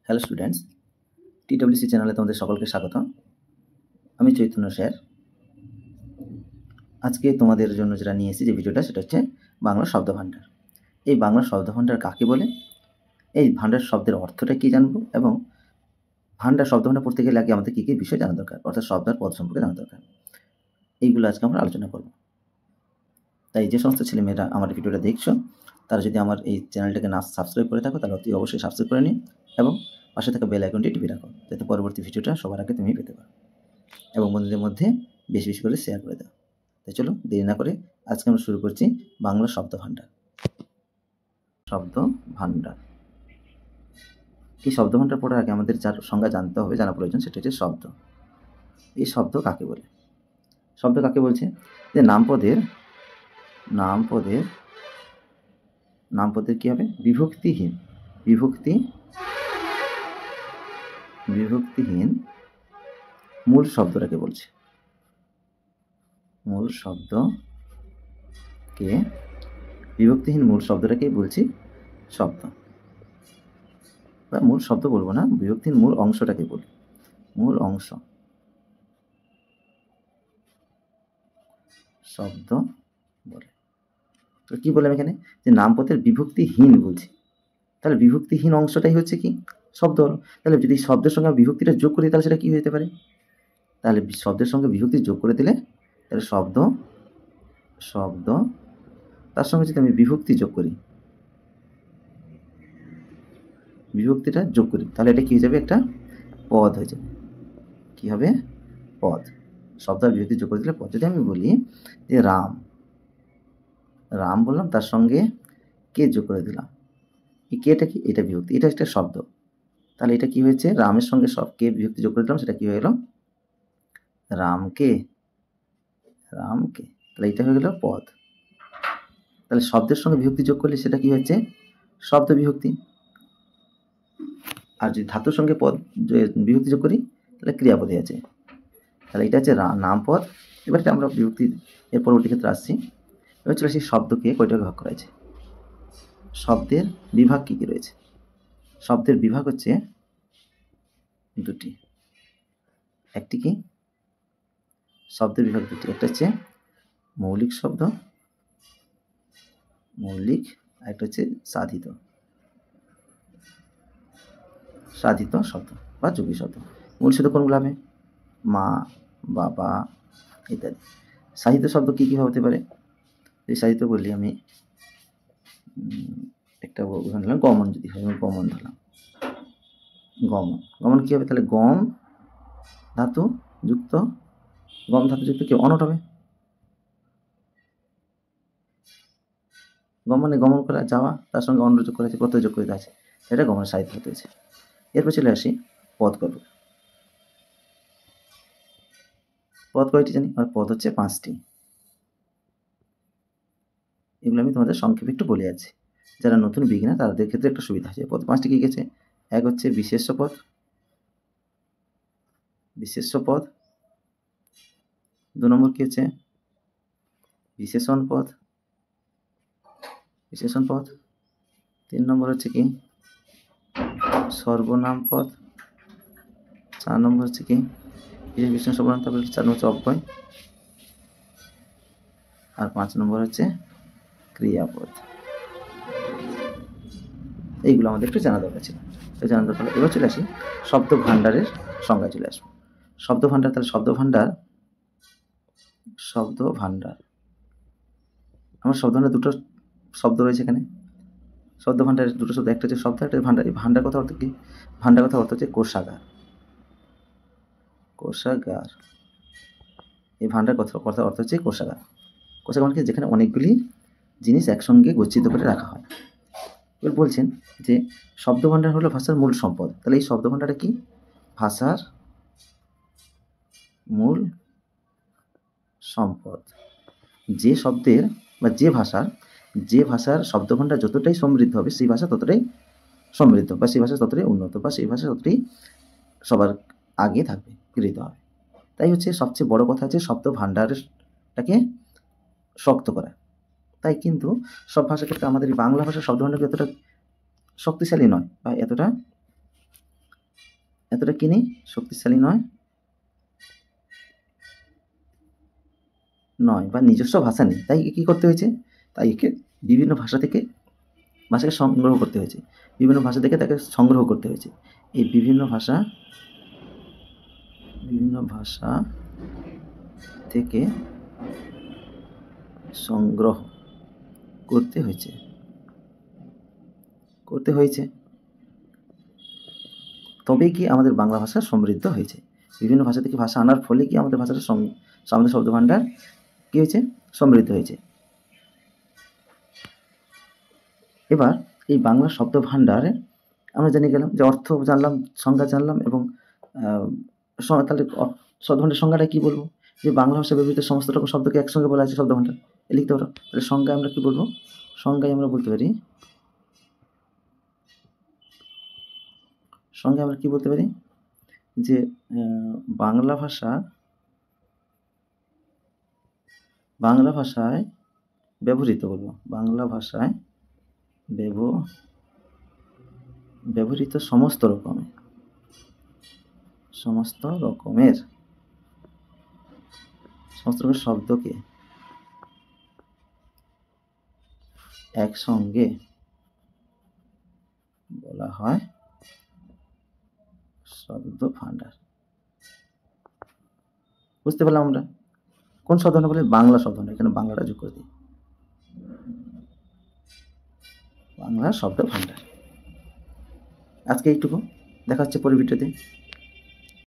Hello students, টিডব্লিউসি চ্যানেলে তোমাদের সকলকে স্বাগত। আমি চৈতন্য স্যার। আজকে তোমাদের জন্য যেটা নিয়ে এসেছি যে ভিডিওটা, সেটা হচ্ছে বাংলা শব্দ ভাণ্ডার। এই বাংলা শব্দ ভাণ্ডার কাকে বলে, এই ভাণ্ডার শব্দের অর্থটা কী জানবো, এবং ভাণ্ডার শব্দ ভাণ্ডার পড়তে গেলে আগে আমাদের কী কী বিষয় জানা দরকার, অর্থাৎ শব্দ আর পদ সম্পর্কে জানা দরকার। এইগুলো আজকে আমরা আলোচনা করব। তাই যে সমস্ত ছেলেমেয়েরা আমার ভিডিওটা দেখছো, তারা যদি আমার এই চ্যানেলটাকে না সাবস্ক্রাইব করে থাকো, তাহলে অতি অবশ্যই সাবস্ক্রাইব করে নিও এবং পাশে থাকা বেল আইকনটি টিপে রাখো, যাতে পরবর্তী ভিডিওটা সবার আগে তুমি পেতে পারো, এবং বন্ধুদের মধ্যে বেশি বেশি করে শেয়ার করে দাও। তাই চলো দেরি না করে আজকে আমরা শুরু করছি বাংলা শব্দ ভাণ্ডার। শব্দ ভাণ্ডার, এই শব্দ ভাণ্ডার পড়ার আগে আমাদের যার সংজ্ঞা জানতে হবে, জানা প্রয়োজন, সেটা হচ্ছে শব্দ। এই শব্দ কাকে বলে? শব্দ কাকে বলছে? যে নামপদের কি হবে? বিভক্তিহীন মূল শব্দটাকে বলছে। বিভক্তিহীন মূল শব্দটাকেই বলছি শব্দ, বা মূল শব্দ বলবো না, বিভক্তিহীন মূল অংশটাকে বলি মূল অংশ শব্দ বলে। তো কি বললাম এখানে? যে নামপদের বিভক্তিহীন বলছি, তাহলে বিভক্তিহীন অংশটাই হচ্ছে কি? শব্দ হলো। তাহলে যদি শব্দের সঙ্গে বিভক্তিটা যোগ করি, তাহলে সেটা কি হতে পারে? তাহলে শব্দের সঙ্গে বিভক্তি যোগ করে দিলে, তাহলে শব্দ তার সঙ্গে যদি আমি বিভক্তিটা যোগ করি, তাহলে এটা কি হয়ে যাবে? একটা পদ হয়ে যাবে। কি হবে? পদ। শব্দ আর বিভক্তি যোগ করে দিলে পদ। যদি আমি বলি যে রাম বললাম, তার সঙ্গে কে যোগ করে দিলাম, এই কেটা কি? এটা বিভক্তি, এটা একটা শব্দ। তাহলে এটা কি হয়েছে? রামের সঙ্গে সব কে বিভক্তি যোগ করে দিলাম, সেটা কি হয়ে গেল? রামকে। তাহলে এটা হয়ে গেল পদ। তাহলে শব্দের সঙ্গে বিভক্তি যোগ করলে সেটা কি হচ্ছে? শব্দ বিভক্তি। আর যদি ধাতুর সঙ্গে পদ বিভক্তি যোগ করি, তাহলে ক্রিয়াপদ হয়ে আছে। তাহলে এটা হচ্ছে নাম পদ। এবার আমরা বিভক্তি এর পরবর্তী ক্ষেত্রে আসছি। এবার চলে আসি শব্দকে কয়টা ভাগ করা আছে। শব্দের বিভাগ কী কী রয়েছে? শব্দের বিভাগ হচ্ছে দুটি। একটি কি? শব্দের বিভাগ দুটি। একটা হচ্ছে মৌলিক শব্দ, আর একটা হচ্ছে সাধিত শব্দ বা যুগী শব্দ। মূল শব্দ কোনগুলো হবে? মা, বাবা ইত্যাদি। সাহিত্য শব্দ কী কী হতে পারে? এই সাহিত্য বললি আমি একটা উদাহরণ দিলাম, গমন যদি হয়, গমন ধরলাম। গমন কী হবে? তাহলে গম ধাতু যুক্ত কি অনট হবে? গমনে গমন করা, যাওয়া, তার সঙ্গে অন্য যোগ করেছে, প্রত্যয় যোগ করে আছে, এটা গমনের সাহিত্য হতে হয়েছে। এরপর চলে আসি পদ কত। পদ কয়টি জানি? আর পদ হচ্ছে 5টি। এগুলো আমি তোমাদের সংক্ষেপে একটু বলে আছি, যারা নতুন বিগিনার তাদের ক্ষেত্রে একটা সুবিধা আছে। পদ 5টি কি গেছে? এক হচ্ছে বিশেষ্য পদ। 2 নম্বর কি হচ্ছে? বিশেষণ পদ। 3 নম্বর হচ্ছে কি? সর্বনাম পদ। 4 নম্বর হচ্ছে কি? বিশেষ বিশেষণ সর্বনাম। তারপরে 4 নম্বর হচ্ছে অব্যয়, আর 5 নম্বর হচ্ছে ক্রিয়াপদ। এইগুলো আমাদের একটু জানা দরকার ছিল। এবার চলে আসি শব্দ ভাণ্ডারের সংজ্ঞায় চলে আসবো। শব্দ ভাণ্ডার, তাহলে শব্দ ভাণ্ডার আমার শব্দ ভাণ্ডার দুটো শব্দ রয়েছে এখানে। শব্দ ভাণ্ডারের দুটো শব্দ, একটা হচ্ছে শব্দ, একটা ভাণ্ডার। এই ভাণ্ডার কথা অর্থ কি? ভাণ্ডার কথা অর্থ হচ্ছে কোষাগার। এই ভাণ্ডার কথা অর্থ হচ্ছে কোষাগার। মানে যেখানে অনেকগুলি জিনিস একসঙ্গে গচ্ছিত করে রাখা হয়। এবার বলছেন যে শব্দ ভাণ্ডার হলো ভাষার মূল সম্পদ। তাহলে এই শব্দ ভাণ্ডারটা কি? ভাষার মূল সম্পদ। যে শব্দের বা যে ভাষার শব্দ ভাণ্ডার যতটাই সমৃদ্ধ হবে, সেই ভাষা ততটাই সমৃদ্ধ, বা সেই ভাষা ততটাই উন্নত, বা সেই ভাষা ততটাই সবার আগে থাকবে, গৃহীত হবে। তাই হচ্ছে সবচেয়ে বড় কথা হচ্ছে শব্দ ভাণ্ডারটাকে শক্ত করা। তাই কিন্তু সব ভাষার ক্ষেত্রে আমাদের বাংলা ভাষার শব্দ ভাণ্ডার এতটা শক্তিশালী নয়, বা এতটা এতটা কি নেই, শক্তিশালী নয় বা নিজস্ব ভাষা নেই। তাই কি করতে হয়েছে? তাই একে বিভিন্ন ভাষাকে সংগ্রহ করতে হয়েছে। বিভিন্ন ভাষা থেকে তাকে সংগ্রহ করতে হয়েছে। এই বিভিন্ন ভাষা থেকে সংগ্রহ করতে হয়েছে। তবেই কি আমাদের বাংলা ভাষা সমৃদ্ধ হয়েছে। বিভিন্ন ভাষা থেকে ভাষা আনার ফলে কি আমাদের ভাষাটা আমাদের শব্দভাণ্ডার কি হয়েছে? সমৃদ্ধ হয়েছে। এবার এই বাংলা শব্দভাণ্ডারে আমরা জেনে গেলাম যে অর্থ জানলাম, সংজ্ঞা জানলাম এবং তাহলে শব্দভাণ্ডার সংজ্ঞাটা কি বলবো? যে বাংলা ভাষায় ব্যবহৃত সমস্ত রকম শব্দকে একসঙ্গে বলা আছে শব্দভাণ্ডার। লিখতে পারো। তাহলে সংজ্ঞায় আমরা কি বলবো? সংজ্ঞায় আমরা বলতে পারি যে বাংলা ভাষায় ব্যবহৃত সমস্ত রকমের শব্দকে একসঙ্গে বলা হয় শব্দভাণ্ডার। বুঝতে পারলাম আমরা কোন শব্দভাণ্ডার বলে? বাংলা শব্দভাণ্ডার। এখানে বাংলাটা যোগ করে দিই, বাংলা শব্দভাণ্ডার। আজকে এইটুকু, দেখা হচ্ছে পরের ভিডিওতে।